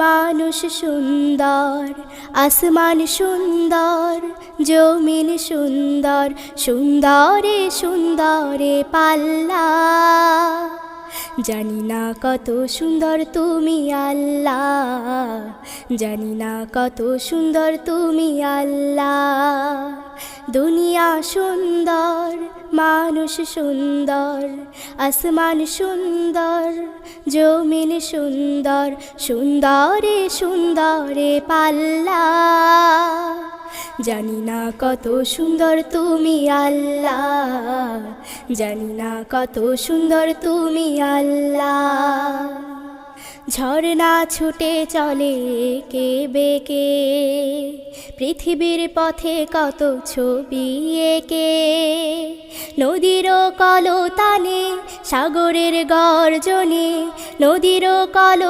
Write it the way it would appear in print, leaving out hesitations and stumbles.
মানুষ সুন্দর, আসমান সুন্দর, জমিন সুন্দর, সুন্দরে সুন্দরে পাল্লা। জানি না কত সুন্দর তুমি আল্লাহ, জানি না কত সুন্দর তুমি আল্লাহ। দুনিয়া সুন্দর, মানুষ সুন্দর, আসমান সুন্দর, জমিন সুন্দর, সুন্দরে সুন্দরে পাল্লা। জানি না কত সুন্দর তুমি আল্লাহ, জানি না কত সুন্দর তুমি আল্লাহ। ঝর্ণা ছুটে চলে এঁকে বেঁকে, পৃথিবীর পথে কত ছবি এঁকে। নদীর কলতানে, সাগরের গর্জনে, নদীর কল